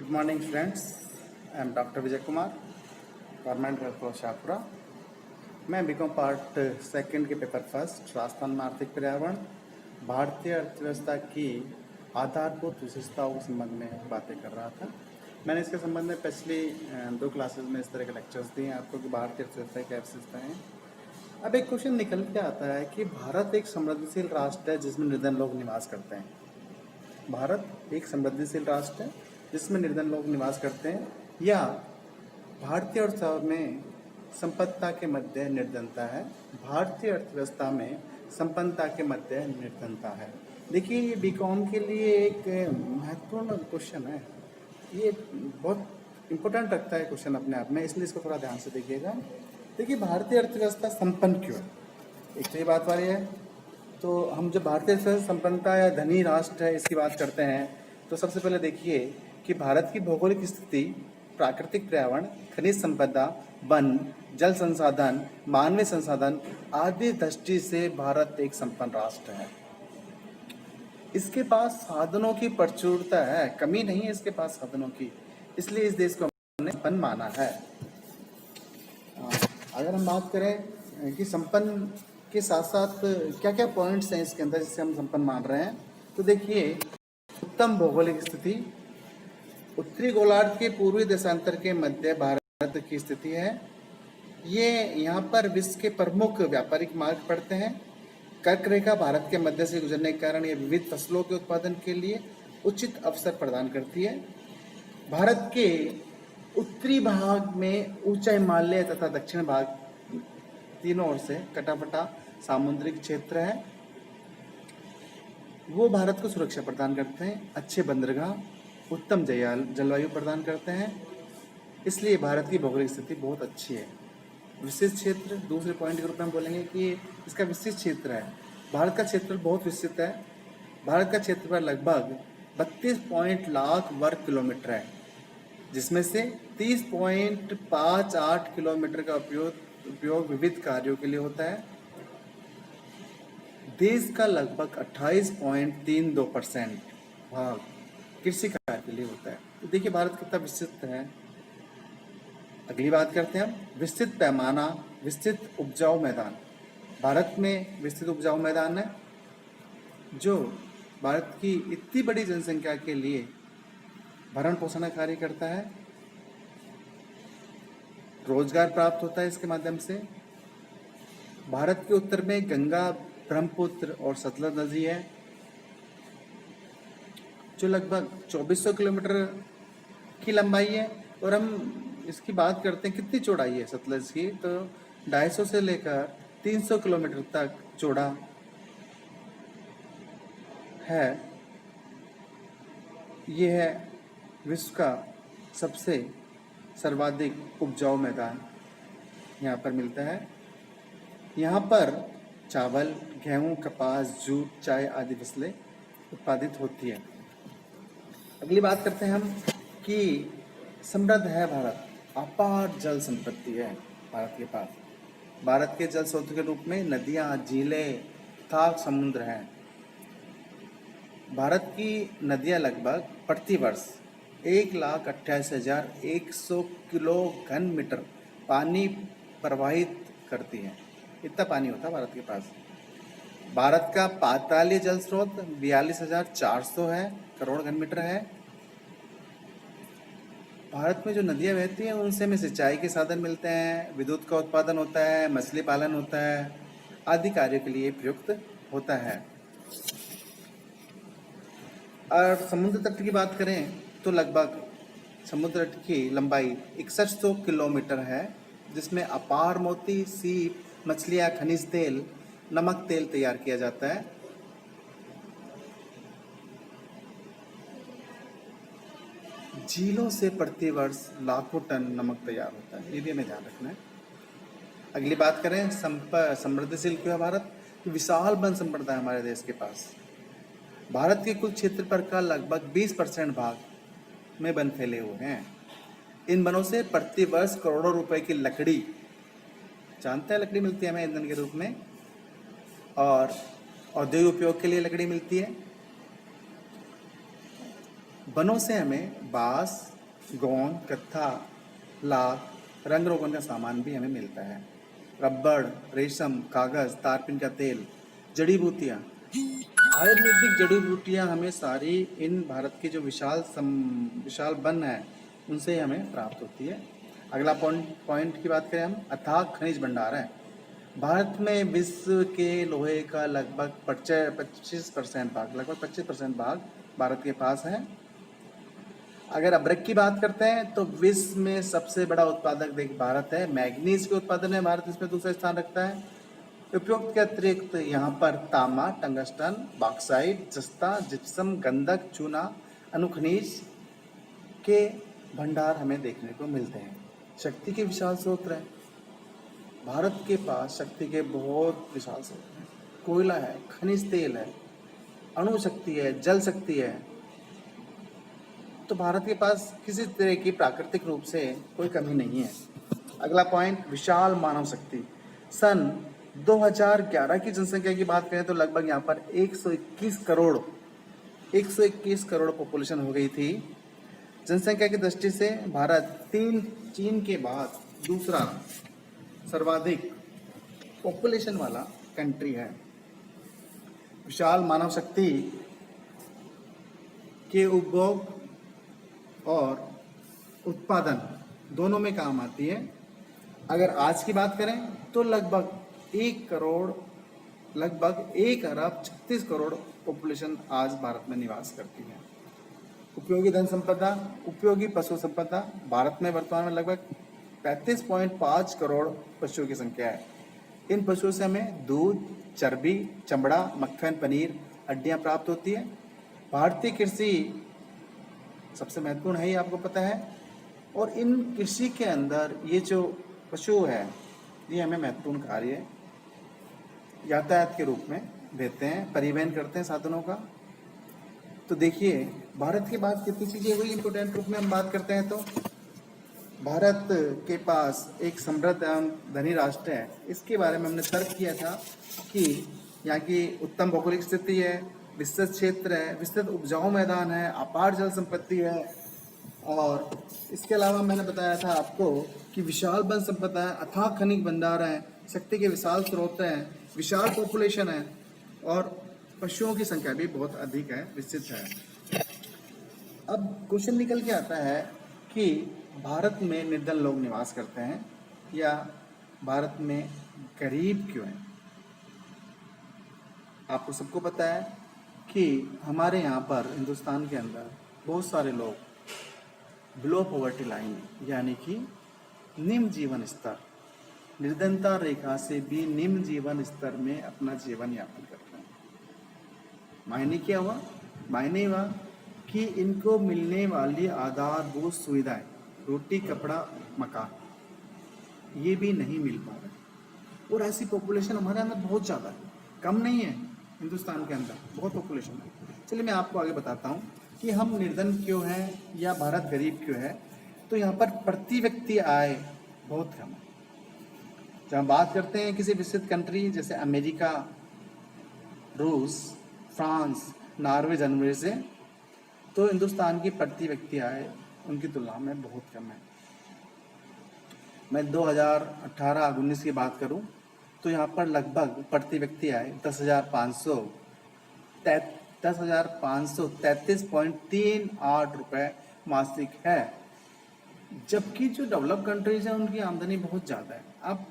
Good morning, friends. I am Dr. Vijay Kumar, government college Shahpura. मैं BCom part second के paper first Rajasthan में आर्थिक पर्यावरण भारतीय अर्थव्यवस्था की आधारभूत विशेषताओं के संबंध में बातें कर रहा था। मैंने इसके संबंध में पिछली 2 क्लासेस में इस तरह के लेक्चर्स दिए आपको कि भारतीय अर्थव्यवस्था की क्या विशेषताएँ हैं। अब एक क्वेश्चन निकल के आता है कि भारत एक समृद्धिशील राष्ट्र है जिसमें निर्धन लोग निवास करते हैं। भारत एक समृद्धिशील राष्ट्र है जिसमें निर्धन लोग निवास करते हैं, या भारतीय अर्थव्यवस्था में संपन्नता के मध्य निर्धनता है। भारतीय अर्थव्यवस्था में संपन्नता के मध्य निर्धनता है। देखिए, ये बीकॉम के लिए एक महत्वपूर्ण क्वेश्चन है। ये बहुत इम्पोर्टेंट रखता है क्वेश्चन अपने आप में, इसलिए इसको थोड़ा ध्यान से देखिएगा। देखिए, भारतीय अर्थव्यवस्था संपन्न क्यों है, एक तो ये बात वाली है। तो हम जब भारतीय अर्थव्यवस्था संपन्नता या धनी राष्ट्र है इसकी बात करते हैं, तो सबसे पहले देखिए कि भारत की भौगोलिक स्थिति, प्राकृतिक पर्यावरण, खनिज संपदा, वन, जल संसाधन, मानवीय संसाधन आदि दृष्टि से भारत एक संपन्न राष्ट्र है। इसके पास साधनों की प्रचुरता है, कमी नहीं है इसके पास साधनों की, इसलिए इस देश को हमने संपन्न माना है। अगर हम बात करें कि संपन्न के साथ साथ क्या क्या पॉइंट्स हैं इसके अंदर जिससे हम संपन्न मान रहे हैं, तो देखिए, उत्तम भौगोलिक स्थिति, उत्तरी गोलार्ध के पूर्वी देशांतर के मध्य भारत की स्थिति है। ये यहाँ पर विश्व के प्रमुख व्यापारिक मार्ग पड़ते हैं। कर्क रेखा भारत के मध्य से गुजरने के कारण ये विविध फसलों के उत्पादन के लिए उचित अवसर प्रदान करती है। भारत के उत्तरी भाग में ऊंचा हिमालय तथा दक्षिण भाग तीनों ओर से कटाफटा सामुद्रिक क्षेत्र है, वो भारत को सुरक्षा प्रदान करते हैं। अच्छे बंदरगाह, उत्तम जलवायु प्रदान करते हैं, इसलिए भारत की भौगोलिक स्थिति बहुत अच्छी है। विशिष्ट क्षेत्र, दूसरे पॉइंट के रूप में हम बोलेंगे कि इसका विशिष्ट क्षेत्र है। भारत का क्षेत्र बहुत विस्तृत है। भारत का क्षेत्रफल लगभग 32 लाख वर्ग किलोमीटर है, जिसमें से 30.58 किलोमीटर का उपयोग विविध कार्यों के लिए होता है। देश का लगभग 28.32% भाग कृषि कार्य के लिए होता है। तो देखिए, भारत कितना विस्तृत है। अगली बात करते हैं हम, विस्तृत पैमाना, विस्तृत उपजाऊ मैदान। भारत में विस्तृत उपजाऊ मैदान है, जो भारत की इतनी बड़ी जनसंख्या के लिए भरण पोषण का कार्य करता है। रोजगार प्राप्त होता है इसके माध्यम से। भारत के उत्तर में गंगा, ब्रह्मपुत्र और सतलज नदी है, जो लगभग 2400 किलोमीटर की लंबाई है। और हम इसकी बात करते हैं कितनी चौड़ाई है सतलज की, तो 250 से लेकर 300 किलोमीटर तक चौड़ा है। यह है विश्व का सबसे सर्वाधिक उपजाऊ मैदान यहाँ पर मिलता है। यहाँ पर चावल, गेहूँ, कपास, जूट, चाय आदि फसलें उत्पादित होती है। अगली बात करते हैं हम कि समृद्ध है भारत, अपार जल संपत्ति है भारत के पास। भारत के जल स्रोत के रूप में नदियाँ, झीलें तथा समुद्र हैं। भारत की नदियाँ लगभग प्रतिवर्ष 1,28,100 किलो घन मीटर पानी प्रवाहित करती हैं। इतना पानी होता है भारत के पास। भारत का पातालीय जल स्रोत 42,400 है करोड़ घन मीटर है। भारत में जो नदियाँ बहती हैं उनसे हमें सिंचाई के साधन मिलते हैं, विद्युत का उत्पादन होता है, मछली पालन होता है, आदि कार्यों के लिए प्रयुक्त होता है। और समुद्र तट की बात करें तो लगभग समुद्र तट की लंबाई 6100 किलोमीटर है, जिसमें अपार मोती, सीप, मछलियाँ, खनिज तेल, नमक तेल तैयार किया जाता है। झीलों से प्रतिवर्ष लाखों टन नमक तैयार होता है, ये भी हमें ध्यान रखना है। अगली बात करें समृद्धिशील क्यों है भारत, विशाल वन संपदा है हमारे देश के पास। भारत के कुल क्षेत्रफल का लगभग 20% भाग में वन फैले हुए हैं। इन वनों से प्रतिवर्ष करोड़ों रुपए की लकड़ी, जानते हैं लकड़ी मिलती है हमें ईंधन के रूप में, और औद्योगिक उपयोग के लिए लकड़ी मिलती है। वनों से हमें बांस, गोंद, कत्था, लाख, रंग रोगन का सामान भी हमें मिलता है। रबड़, रेशम, कागज, तारपीन का तेल, जड़ी बूटियाँ, आयुर्वेदिक जड़ी बूटियाँ हमें सारी इन भारत के जो विशाल वन है उनसे हमें प्राप्त होती है। अगला पॉइंट की बात करें हम, अथाह खनिज भंडार है। भारत में विश्व के लोहे का लगभग 25% भाग, लगभग 25% भाग भारत के पास है। अगर अब्रक की बात करते हैं तो विश्व में सबसे बड़ा उत्पादक देख भारत है। मैग्नीज के उत्पादन में भारत इसमें दूसरा स्थान रखता है। उपयुक्त के अतिरिक्त यहाँ पर तांबा, टंगस्टन, बॉक्साइट, जस्ता, जिप्सम, गंधक, चूना, अनुखनिज के भंडार हमें देखने को मिलते हैं। शक्ति के विशाल स्रोत हैं। भारत के पास शक्ति के बहुत विशाल स्रोत हैं। कोयला है, खनिज तेल है, अणु शक्ति है, जल शक्ति है। तो भारत के पास किसी तरह की प्राकृतिक रूप से कोई कमी नहीं है। अगला पॉइंट, विशाल मानव शक्ति। सन 2011 की जनसंख्या की बात करें तो लगभग यहाँ पर 121 करोड़ पॉपुलेशन हो गई थी। जनसंख्या की दृष्टि से भारत चीन के बाद दूसरा सर्वाधिक पॉपुलेशन वाला कंट्री है। विशाल मानव शक्ति के उपभोग और उत्पादन दोनों में काम आती है। अगर आज की बात करें तो लगभग 1 अरब 36 करोड़ पॉपुलेशन आज भारत में निवास करती है। उपयोगी धन संपदा, उपयोगी पशु संपदा, भारत में वर्तमान में लगभग 35.5 करोड़ पशुओं की संख्या है। इन पशुओं से हमें दूध, चर्बी, चमड़ा, मक्खन, पनीर, हड्डियाँ प्राप्त होती है। भारतीय कृषि सबसे महत्वपूर्ण है, ये आपको पता है। और इन कृषि के अंदर ये जो पशु है ये हमें महत्वपूर्ण कार्य यातायात के रूप में देते हैं, परिवहन करते हैं साधनों का। तो देखिए भारत के पास कितनी चीज़ें हुई इम्पोर्टेंट रूप में हम बात करते हैं तो भारत के पास एक समृद्ध एवं धनी राष्ट्र है। इसके बारे में हमने तर्क किया था कि यहाँ की उत्तम भौगोलिक स्थिति है, विस्तृत क्षेत्र है, विस्तृत उपजाऊ मैदान है, अपार जल संपत्ति है। और इसके अलावा मैंने बताया था आपको कि विशाल वन संपदा है, अथाह खनिज भंडार है, शक्ति के विशाल स्रोत हैं, विशाल पॉपुलेशन है और पशुओं की संख्या भी बहुत अधिक है, विस्तृत है। अब क्वेश्चन निकल के आता है कि भारत में निर्धन लोग निवास करते हैं या भारत में गरीब क्यों हैं? आपको सबको पता है कि हमारे यहाँ पर हिंदुस्तान के अंदर बहुत सारे लोग बिलो पॉवर्टी लाइन यानी कि निम्न जीवन स्तर, निर्धनता रेखा से भी निम्न जीवन स्तर में अपना जीवन यापन करते हैं। मायने क्या हुआ? मायने हुआ कि इनको मिलने वाली आधारभूत सुविधाएं, रोटी, कपड़ा, मकान, ये भी नहीं मिल पा रहा। और ऐसी पॉपुलेशन हमारे अंदर बहुत ज़्यादा है, कम नहीं है। हिंदुस्तान के अंदर बहुत पॉपुलेशन है। चलिए मैं आपको आगे बताता हूँ कि हम निर्धन क्यों हैं या भारत गरीब क्यों है। तो यहाँ पर प्रति व्यक्ति आय बहुत कम है। जब हम बात करते हैं किसी विकसित कंट्री जैसे अमेरिका, रूस, फ्रांस, नॉर्वे, जनवरी से, तो हिंदुस्तान की प्रति व्यक्ति आय उनकी तुलना में बहुत कम है। मैं 2018-19 की बात करूं तो यहाँ पर लगभग प्रति व्यक्ति आय 10,533.38 रुपये मासिक है। जबकि जो डेवलप कंट्रीज हैं उनकी आमदनी बहुत ज़्यादा है। अब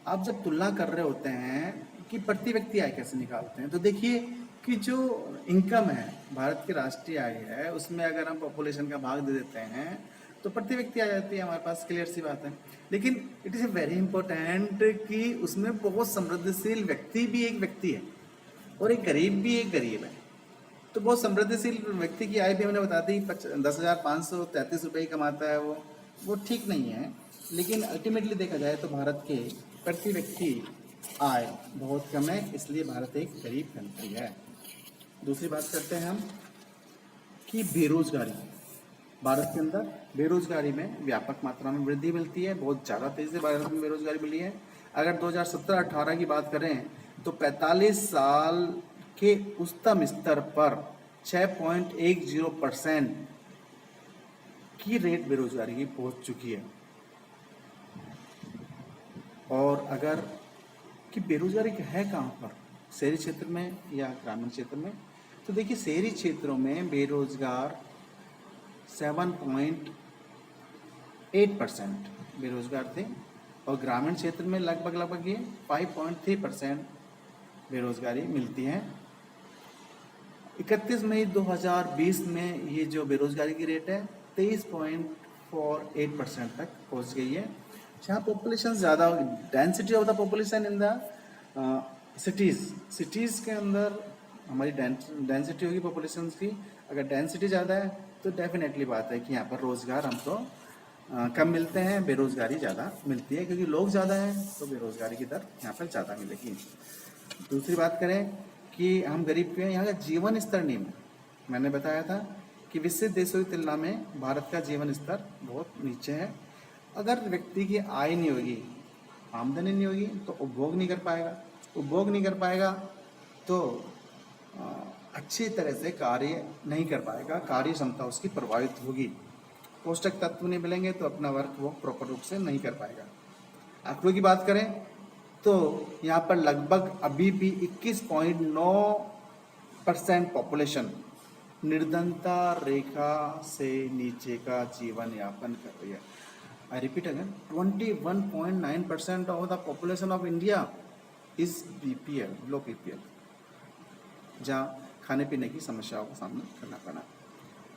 आप जब तुलना कर रहे होते हैं कि प्रति व्यक्ति आय कैसे निकालते हैं, तो देखिए कि जो इनकम है भारत की राष्ट्रीय आय है उसमें अगर हम पॉपुलेशन का भाग दे देते हैं तो प्रति व्यक्ति आ जाती है हमारे पास, क्लियर सी बात है। लेकिन it is a very important कि उसमें बहुत समृद्धशील व्यक्ति भी एक व्यक्ति है और एक गरीब भी एक गरीब है। तो बहुत समृद्धशील व्यक्ति की आय भी हमने बता दी 10,533 रुपये कमाता है, वो ठीक नहीं है। लेकिन अल्टीमेटली देखा जाए तो भारत के प्रति व्यक्ति आय बहुत कम है, इसलिए भारत एक गरीब कंट्री है। दूसरी बात करते हैं हम कि बेरोजगारी। भारत के अंदर बेरोजगारी में व्यापक मात्रा में वृद्धि मिलती है, बहुत ज़्यादा तेज़ी से भारत में बेरोजगारी मिली है। अगर 2017-18 की बात करें तो 45 साल के उच्चतम स्तर पर 6.10% की रेट बेरोजगारी की पहुंच चुकी है। और अगर कि बेरोजगारी है कहाँ पर, शहरी क्षेत्र में या ग्रामीण क्षेत्र में, तो देखिए शहरी क्षेत्रों में बेरोजगार 7.8% बेरोजगार थे और ग्रामीण क्षेत्र में लगभग ये 5.3% बेरोजगारी मिलती है। 31 मई 2020 में ये जो बेरोजगारी की रेट है 23.48% तक पहुंच गई है। जहाँ पॉपुलेशन ज़्यादा होगी, density of the population in the cities के अंदर हमारी डेंसिटी होगी पॉपुलेशन की। अगर डेंसिटी ज़्यादा है तो डेफिनेटली बात है कि यहाँ पर रोज़गार हमको कम मिलते हैं, बेरोज़गारी ज़्यादा मिलती है, क्योंकि लोग ज़्यादा हैं तो बेरोज़गारी की दर यहाँ पर ज़्यादा मिलेगी। दूसरी बात करें कि हम गरीब क्यों हैं, यहाँ का जीवन स्तर निम्न। मैंने बताया था कि विकसित देशों की तुलना में भारत का जीवन स्तर बहुत नीचे है। अगर व्यक्ति की आय नहीं होगी, आमदनी नहीं होगी, तो उपभोग नहीं कर पाएगा। उपभोग नहीं कर पाएगा तो अच्छी तरह से कार्य नहीं कर पाएगा, कार्य क्षमता उसकी प्रभावित होगी। पोषक तत्व नहीं मिलेंगे तो अपना वर्क वो प्रॉपर रूप से नहीं कर पाएगा। आंकड़ों की बात करें तो यहाँ पर लगभग अभी भी 21.9% पॉपुलेशन निर्धनता रेखा से नीचे का जीवन यापन कर रही है। I repeat again, 21.9% of the population of India is BPL, low BPL, जहाँ खाने पीने की समस्याओं का सामना करना पड़ा।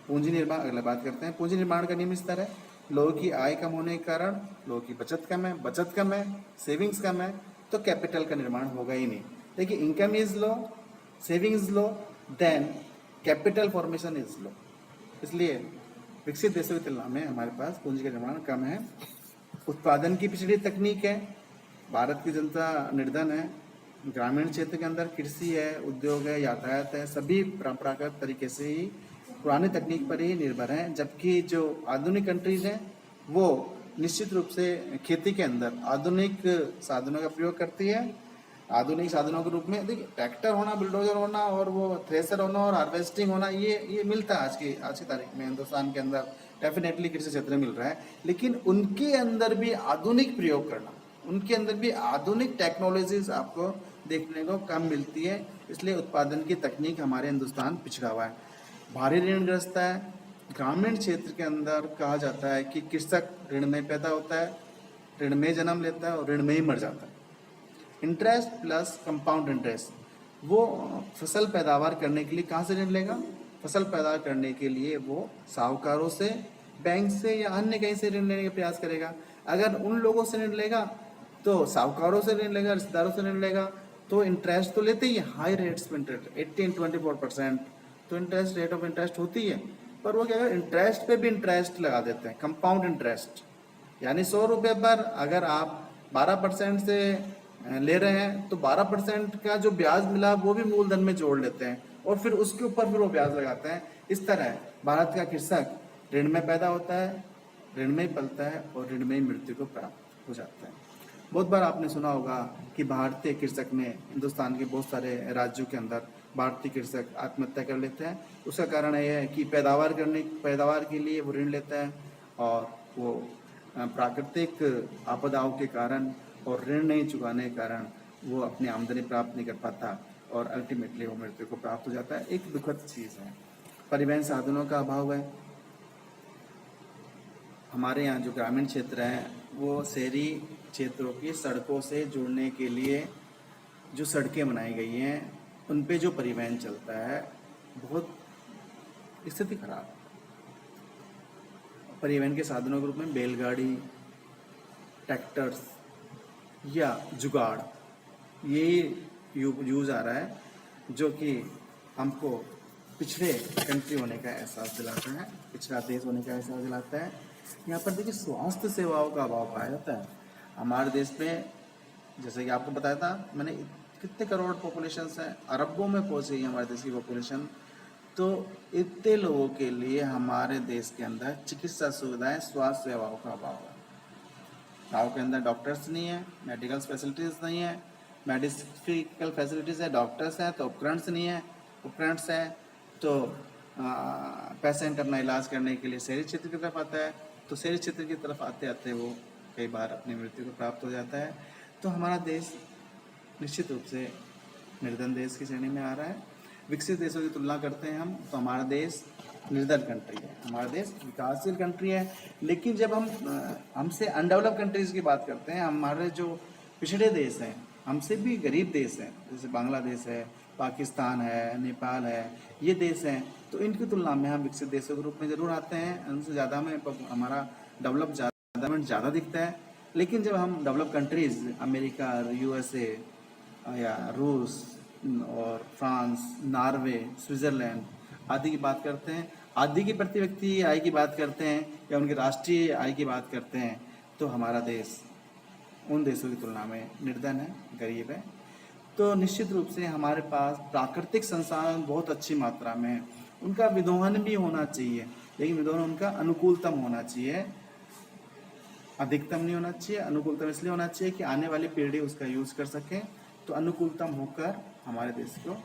पूंजी निर्माण, अगला बात करते हैं। पूंजी निर्माण का नियमित स्तर है। लोगों की आय कम होने के कारण लोगों की बचत कम है, सेविंग्स कम है, तो कैपिटल का निर्माण होगा ही नहीं। देखिए income is low, saving is low, then capital formation is low. इसलिए विकसित देशों की तुलना में हमारे पास पूंजी का निर्माण कम है। उत्पादन की पिछड़ी तकनीक है, भारत की जनता निर्धन है। ग्रामीण क्षेत्र के अंदर कृषि है, उद्योग है, यातायात है, सभी परंपरागत तरीके से ही पुरानी तकनीक पर ही निर्भर हैं। जबकि जो आधुनिक कंट्रीज हैं वो निश्चित रूप से खेती के अंदर आधुनिक साधनों का प्रयोग करती है। आधुनिक साधनों के रूप में देखिए ट्रैक्टर होना, बुलडोजर होना और वो थ्रेसर होना और हार्वेस्टिंग होना, ये मिलता है आज की तारीख में हिंदुस्तान के अंदर डेफिनेटली कृषि क्षेत्र में मिल रहा है। लेकिन उनके अंदर भी आधुनिक प्रयोग करना, उनके अंदर भी आधुनिक टेक्नोलॉजीज आपको देखने को कम मिलती है। इसलिए उत्पादन की तकनीक हमारे हिंदुस्तान पिछड़ा हुआ है, भारी ऋणग्रस्त है। ग्रामीण क्षेत्र के अंदर कहा जाता है कि कृषक ऋण में पैदा होता है, ऋण में जन्म लेता है और ऋण में ही मर जाता है। इंटरेस्ट प्लस कंपाउंड इंटरेस्ट, वो फसल पैदावार करने के लिए कहाँ से ऋण लेगा? फसल पैदा करने के लिए वो साहूकारों से, बैंक से या अन्य कहीं से ऋण लेने का प्रयास करेगा। अगर उन लोगों से ऋण लेगा तो साहूकारों से ऋण लेगा, रिश्तेदारों से ऋण लेगा, तो इंटरेस्ट तो लेते ही हाई रेट्स पे इंटरेस्ट 18-24%, तो इंटरेस्ट रेट ऑफ इंटरेस्ट होती है। पर वो क्या है, इंटरेस्ट पे भी इंटरेस्ट लगा देते हैं, कंपाउंड इंटरेस्ट। यानी 100 रुपये पर अगर आप 12% से ले रहे हैं तो 12% का जो ब्याज मिला वो भी मूलधन में जोड़ लेते हैं और फिर उसके ऊपर फिर वो ब्याज लगाते हैं। इस तरह भारत का कृषक ऋण में पैदा होता है, ऋण में ही पलता है और ऋण में ही मृत्यु को प्राप्त हो जाता है। बहुत बार आपने सुना होगा कि भारतीय कृषक ने, हिंदुस्तान के बहुत सारे राज्यों के अंदर भारतीय कृषक आत्महत्या कर लेते हैं। उसका कारण यह है कि पैदावार के लिए वो ऋण लेता है और वो प्राकृतिक आपदाओं के कारण और ऋण नहीं चुकाने के कारण वो अपनी आमदनी प्राप्त नहीं कर पाता और अल्टीमेटली वो मृत्यु को प्राप्त हो जाता है। एक दुखद चीज़ है। परिवहन साधनों का अभाव है। हमारे यहाँ जो ग्रामीण क्षेत्र हैं वो शहरी क्षेत्रों की सड़कों से जुड़ने के लिए जो सड़कें बनाई गई हैं उन पे जो परिवहन चलता है बहुत स्थिति खराब है। परिवहन के साधनों के रूप में बैलगाड़ी, ट्रैक्टर्स या जुगाड़, ये यूज आ रहा है, जो कि हमको पिछड़े कंट्री होने का एहसास दिलाता है, पिछड़ा देश होने का एहसास दिलाता है। यहाँ पर देखिए स्वास्थ्य सेवाओं का अभाव पाया जाता है। हमारे देश में, जैसे कि आपको बताया था मैंने, कितने करोड़ पॉपुलेशन है, अरबों में पहुँच गई है हमारे देश की पॉपुलेशन। तो इतने लोगों के लिए हमारे देश के अंदर चिकित्सा सुविधाएं, स्वास्थ्य सेवाओं का अभाव है। गाँव के अंदर डॉक्टर्स नहीं है, मेडिकल फैसिलिटीज़ नहीं है, मेडिकल फैसिलिटीज़ है, डॉक्टर्स हैं तो उपकरण नहीं है, उपकरण हैं तो पेशेंट अपना इलाज करने के लिए शहरी क्षेत्र की तरफ आता है, तो शहरी क्षेत्र की तरफ आते आते वो कई बार अपनी मृत्यु को प्राप्त हो जाता है। तो हमारा देश निश्चित रूप से निर्धन देश की श्रेणी में आ रहा है। विकसित देशों की तुलना करते हैं हम, तो हमारा देश निर्धन कंट्री है, हमारा देश विकासशील कंट्री है। लेकिन जब हम हमसे अनडेवलप कंट्रीज़ की बात करते हैं, हमारे जो पिछड़े देश हैं, हमसे भी गरीब देश हैं, जैसे बांग्लादेश है, पाकिस्तान है, नेपाल है, ये देश हैं, तो इनकी तुलना में हम विकसित देशों के रूप में ज़रूर आते हैं। उनसे ज़्यादा में हमारा डेवलपमेंट ज़्यादा दिखता है। लेकिन जब हम डेवलप कंट्रीज़ अमेरिका, यूएसए या रूस और फ्रांस, नॉर्वे, स्विट्ज़रलैंड आदि की बात करते हैं, आदि की प्रति व्यक्ति आय की बात करते हैं या उनकी राष्ट्रीय आय की बात करते हैं, तो हमारा देश उन देशों की तुलना में निर्धन है, गरीब है। तो निश्चित रूप से हमारे पास प्राकृतिक संसाधन बहुत अच्छी मात्रा में है। उनका विदोहन भी होना चाहिए, लेकिन विदोहन उनका अनुकूलतम होना चाहिए, अधिकतम नहीं होना चाहिए। अनुकूलतम इसलिए होना चाहिए कि आने वाली पीढ़ी उसका यूज़ कर सके। तो अनुकूलतम होकर हमारे देश को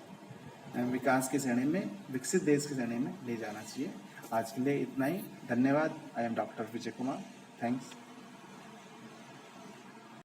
विकास की श्रेणी में, विकसित देश की श्रेणी में ले जाना चाहिए। आज के लिए इतना ही। धन्यवाद। I am doctor Vijay Kumar. Thanks.